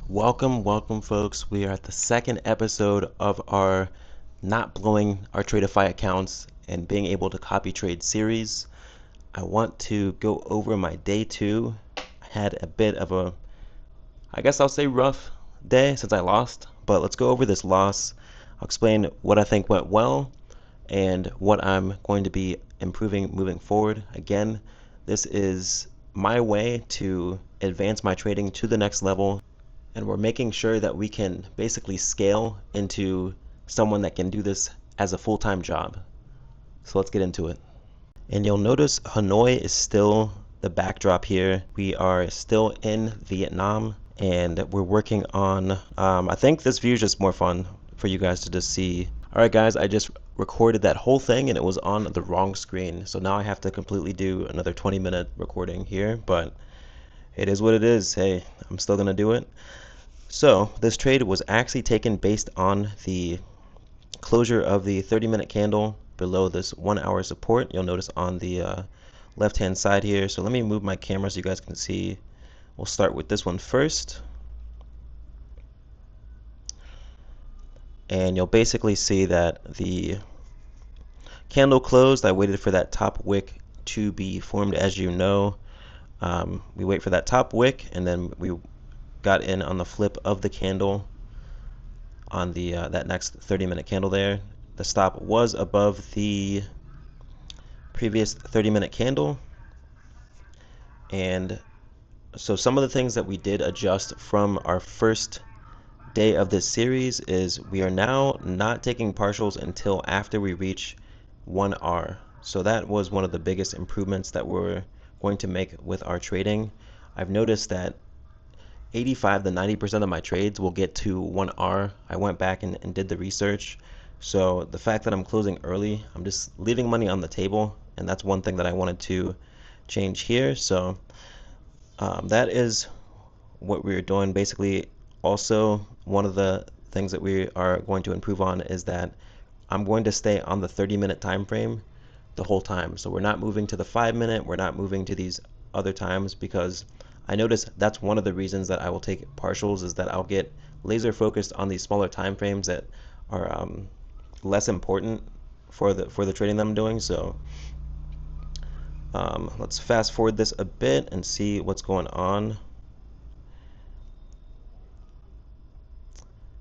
Welcome, folks. We are at the second episode of our not blowing our Tradeify accounts and being able to copy trade series. I want to go over my day two. I had a bit of a, I guess I'll say rough day since I lost, but let's go over this loss. I'll explain what I think went well and what I'm going to be improving moving forward. Again, this is my way to advance my trading to the next level, and we're making sure that we can basically scale into someone that can do this as a full-time job. So let's get into it. And you'll notice Hanoi is still the backdrop here. We are still in Vietnam and we're working on, I think this view is just more fun for you guys to just see. All right, guys, I just recorded that whole thing and it was on the wrong screen. So now I have to completely do another 20-minute recording here, but it is what it is. Hey, I'm still gonna do it. So this trade was actually taken based on the closure of the 30-minute candle below this 1 hour support. You'll notice on the left hand side here. So let me move my camera so you guys can see. We'll start with this one first. And you'll basically see that the candle closed. I waited for that top wick to be formed. As you know, we wait for that top wick and then we got in on the flip of the candle on the that next 30-minute candle there. The stop was above the previous 30-minute candle, and so some of the things that we did adjust from our first day of this series is we are now not taking partials until after we reach 1R. So that was one of the biggest improvements that we're going to make with our trading. I've noticed that 85 to 90% of my trades will get to 1R. I went back and did the research. So the fact that I'm closing early, I'm just leaving money on the table, and that's one thing that I wanted to change here. So that is what we're doing. Basically, also one of the things that we are going to improve on is that I'm going to stay on the 30-minute time frame the whole time. So we're not moving to the 5-minute, we're not moving to these other times, because I notice that's one of the reasons that I will take partials, is that I'll get laser focused on these smaller time frames that are less important for the trading that I'm doing. So let's fast forward this a bit and see what's going on.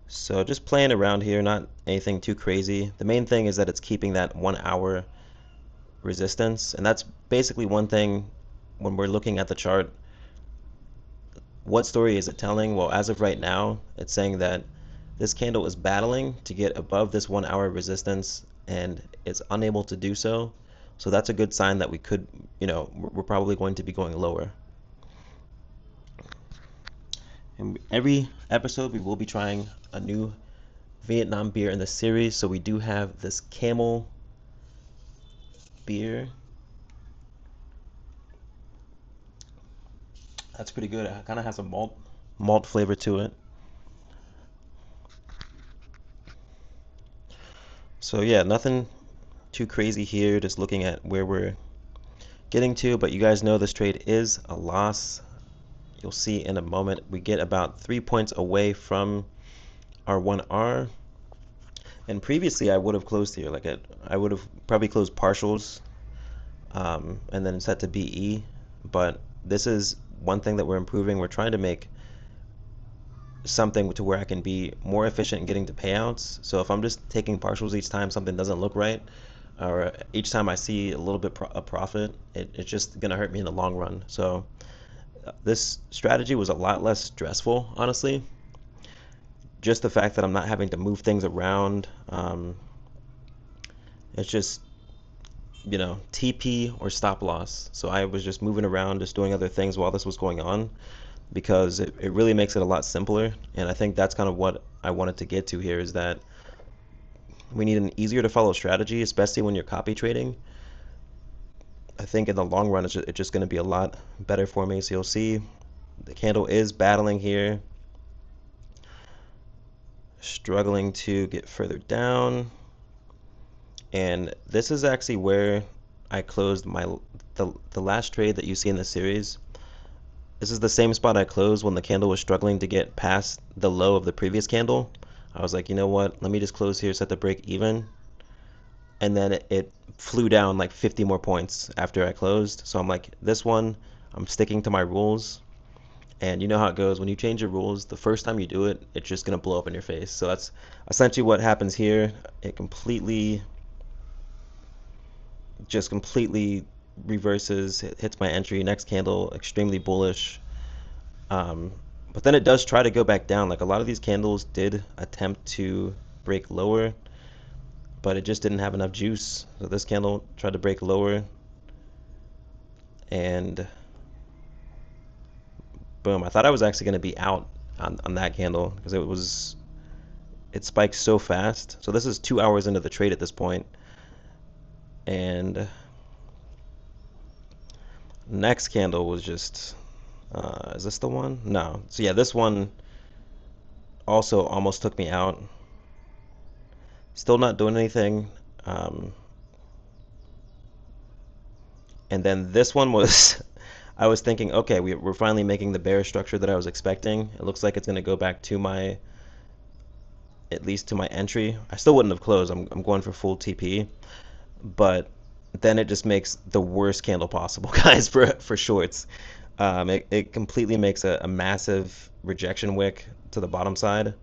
So just playing around here, not anything too crazy. The main thing is that it's keeping that 1 hour resistance, and that's basically one thing when we're looking at the chart. What story is it telling? Well, as of right now, it's saying that this candle is battling to get above this 1 hour resistance and it's unable to do so. So that's a good sign that we could, we're probably going to be going lower. And every episode we will be trying a new Vietnam beer in the series. So we do have this Camel beer. That's pretty good. It kind of has a malt flavor to it. So yeah, nothing too crazy here, just looking at where we're getting to, but you guys know this trade is a loss. You'll see in a moment we get about 3 points away from our 1R, and previously I would have closed here, like I would have probably closed partials and then set to BE, but this is one thing that we're improving. We're trying to make something to where I can be more efficient in getting to payouts. So if I'm just taking partials each time something doesn't look right, or each time I see a little bit of profit, it's just gonna hurt me in the long run. So this strategy was a lot less stressful, honestly. Just the fact that I'm not having to move things around, it's just, TP or stop loss. So I was just moving around, just doing other things while this was going on, because it really makes it a lot simpler. And I think that's kind of what I wanted to get to here, is that we need an easier to follow strategy, especially when you're copy trading. I think in the long run, it's just going to be a lot better for me. So you'll see the candle is battling here, struggling to get further down. And this is actually where I closed the last trade that you see in the series. This is the same spot I closed when the candle was struggling to get past the low of the previous candle. I was like, you know what? Let me just close here, set the break even. And then it flew down like 50 more points after I closed. So I'm like, this one, I'm sticking to my rules. And you know how it goes. When you change your rules, the first time you do it, it's just going to blow up in your face. So that's essentially what happens here. It completely reverses, hits my entry. Next candle, extremely bullish. Um, but then it does try to go back down. Like a lot of these candles did attempt to break lower, but it just didn't have enough juice. So this candle tried to break lower, and boom. I thought I was actually going to be out on that candle because it spiked so fast. So this is 2 hours into the trade at this point, and next candle was just is this the one? No. So yeah, this one also almost took me out. Still not doing anything. Um, and then this one was, I was thinking, okay, we're finally making the bear structure that I was expecting. It looks like it's going to go back to at least to my entry. I still wouldn't have closed. I'm going for full TP, but then it just makes the worst candle possible, guys, for shorts. It completely makes a massive rejection wick to the bottom side.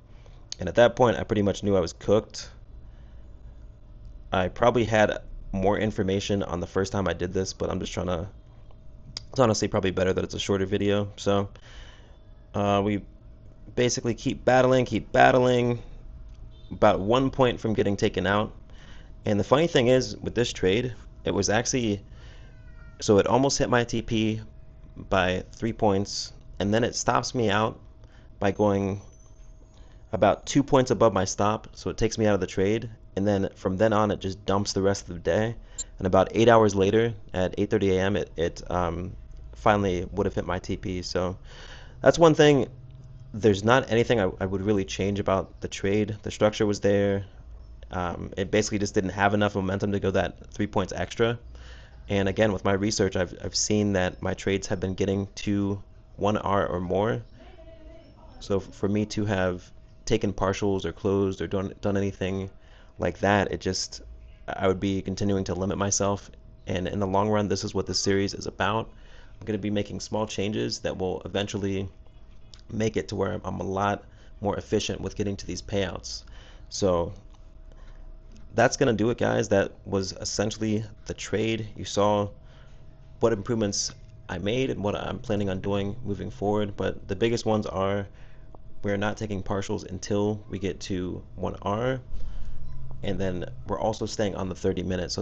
And at that point, I pretty much knew I was cooked. I probably had more information on the first time I did this, but I'm just trying to. It's honestly probably better that it's a shorter video. So we basically keep battling, about 1 point from getting taken out. And the funny thing is, with this trade, it was actually so it almost hit my TP by 3 points, and then it stops me out by going about 2 points above my stop, so it takes me out of the trade. And then from then on, it just dumps the rest of the day. And about 8 hours later, at 8:30 a.m., it finally would have hit my TP. So that's one thing. There's not anything I would really change about the trade. The structure was there. It basically just didn't have enough momentum to go that 3 points extra. And again, with my research, I've seen that my trades have been getting to 1R or more. So for me to have taken partials or closed or done anything like that, I would be continuing to limit myself. And in the long run, this is what this series is about. I'm going to be making small changes that will eventually make it to where I'm a lot more efficient with getting to these payouts. So that's going to do it, guys. That was essentially the trade. You saw what improvements I made and what I'm planning on doing moving forward. But the biggest ones are we're not taking partials until we get to 1R. And then we're also staying on the 30 minutes. So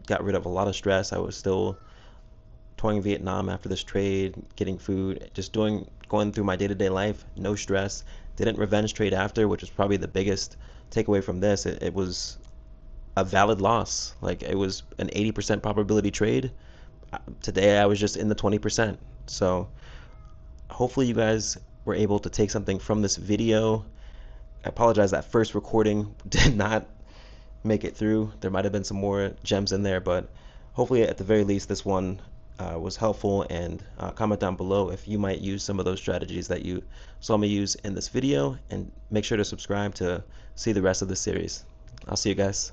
got rid of a lot of stress. I was still touring Vietnam after this trade, getting food, just going through my day-to-day life, no stress. Didn't revenge trade after, which is probably the biggest takeaway from this. It was a valid loss. Like it was an 80% probability trade. Today I was just in the 20%. So hopefully you guys were able to take something from this video. I apologize, that first recording did not make it through. There might have been some more gems in there, but hopefully at the very least this one was helpful. And comment down below if you might use some of those strategies that you saw me use in this video, and make sure to subscribe to see the rest of the series. I'll see you guys.